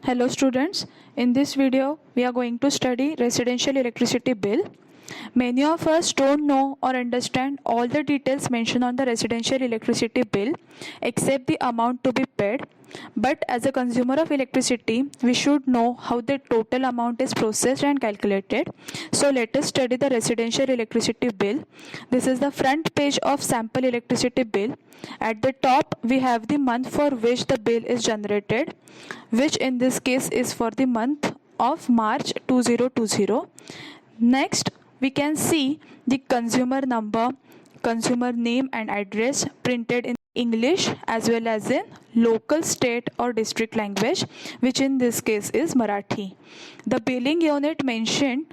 Hello students, in this video we are going to study residential electricity bill. Many of us don't know or understand all the details mentioned on the residential electricity bill except the amount to be paid. But as a consumer of electricity, we should know how the total amount is processed and calculated. So let us study the residential electricity bill. This is the front page of sample electricity bill. At the top, we have the month for which the bill is generated, which in this case is for the month of March 2020. Next, we can see the consumer number, consumer name and address printed in English as well as in local, state or district language, which in this case is Marathi. The billing unit mentioned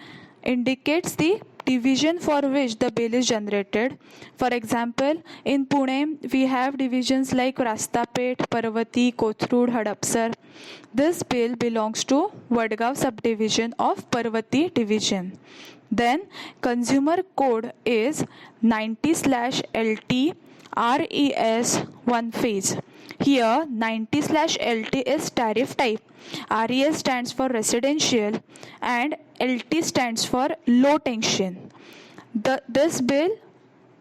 indicates the division for which the bill is generated. For example, in Pune, we have divisions like Rastapet, Parvati, Kothurud, Hadapsar. This bill belongs to Vadgaon subdivision of Parvati division. Then consumer code is 90/LT RES 1 phase. Here 90/LT is tariff type. RES stands for residential and LT stands for low tension. This bill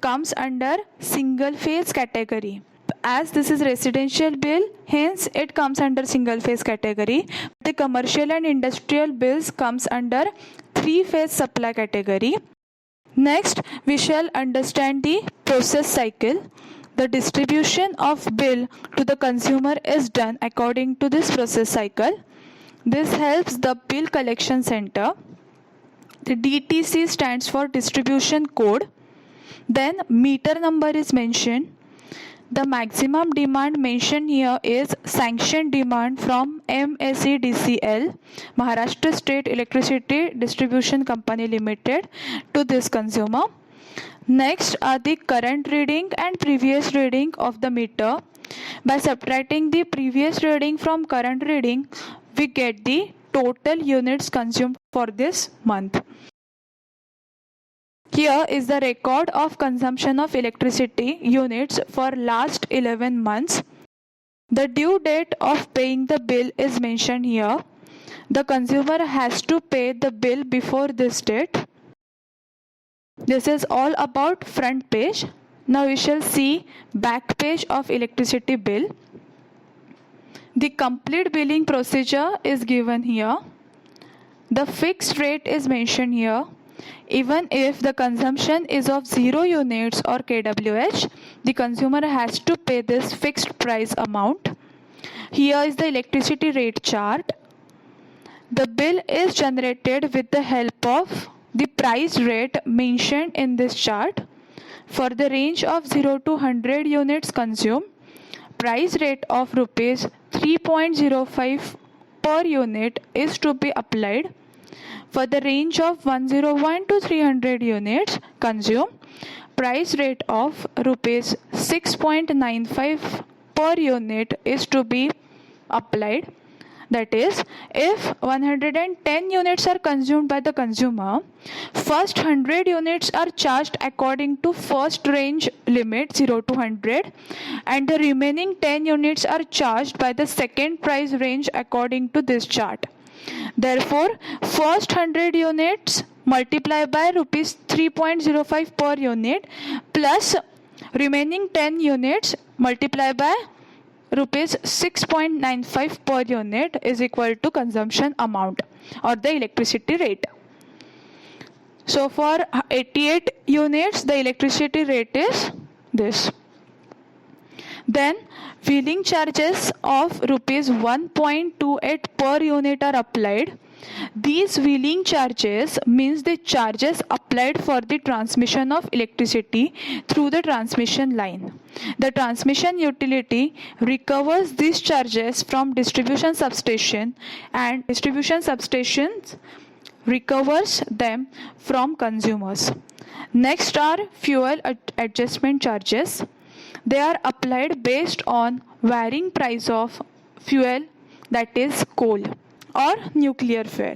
comes under single phase category. As this is residential bill, hence it comes under single phase category. The commercial and industrial bills comes under three phase supply category. Next, we shall understand the process cycle. The distribution of bill to the consumer is done according to this process cycle. This helps the bill collection center. The DTC stands for distribution code. Then meter number is mentioned. The maximum demand mentioned here is sanctioned demand from MSEDCL, Maharashtra State Electricity Distribution Company Limited, to this consumer. Next are the current reading and previous reading of the meter. By subtracting the previous reading from current reading, we get the total units consumed for this month. Here is the record of consumption of electricity units for last 11 months. The due date of paying the bill is mentioned here. The consumer has to pay the bill before this date. This is all about front page. Now we shall see back page of electricity bill. The complete billing procedure is given here. The fixed rate is mentioned here. Even if the consumption is of 0 units or kWh, the consumer has to pay this fixed price amount. Here is the electricity rate chart. The bill is generated with the help of the price rate mentioned in this chart. For the range of 0 to 100 units consumed, price rate of rupees 3.05 per unit is to be applied. For the range of 101 to 300 units consumed, price rate of rupees 6.95 per unit is to be applied. That is, if 110 units are consumed by the consumer, first 100 units are charged according to first range limit 0 to 100 and the remaining 10 units are charged by the second price range according to this chart. Therefore, first 100 units multiplied by rupees 3.05 per unit plus remaining 10 units multiplied by rupees 6.95 per unit is equal to consumption amount or the electricity rate. So for 88 units, the electricity rate is this. Then wheeling charges of rupees 1.28 per unit are applied. These wheeling charges means the charges applied for the transmission of electricity through the transmission line. The transmission utility recovers these charges from distribution substation and distribution substations recovers them from consumers. Next are fuel adjustment charges. They are applied based on varying price of fuel, that is coal or nuclear fuel.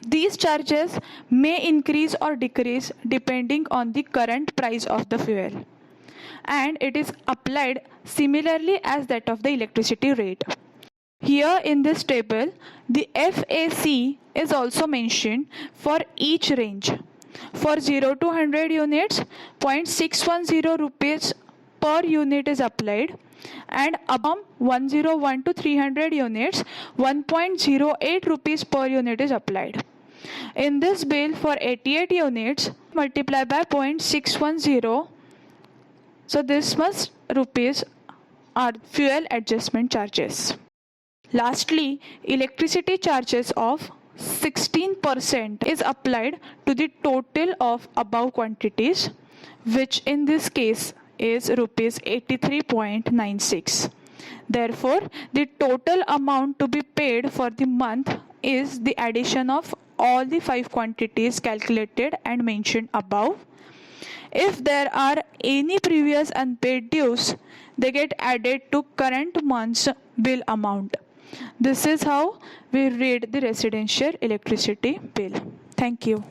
These charges may increase or decrease depending on the current price of the fuel, and it is applied similarly as that of the electricity rate. Here in this table, the FAC is also mentioned for each range. For 0 to 100 units, 0.610 rupees per unit is applied, and above 101 to 300 units, 1.08 rupees per unit is applied. In this bill for 88 units, multiply by 0.610, so this much rupees are fuel adjustment charges. Lastly, electricity charges of 16% is applied to the total of above quantities, which in this case is rupees 83.96. Therefore, the total amount to be paid for the month is the addition of all the 5 quantities calculated and mentioned above. If there are any previous unpaid dues, they get added to current month's bill amount. This is how we read the residential electricity bill. Thank you.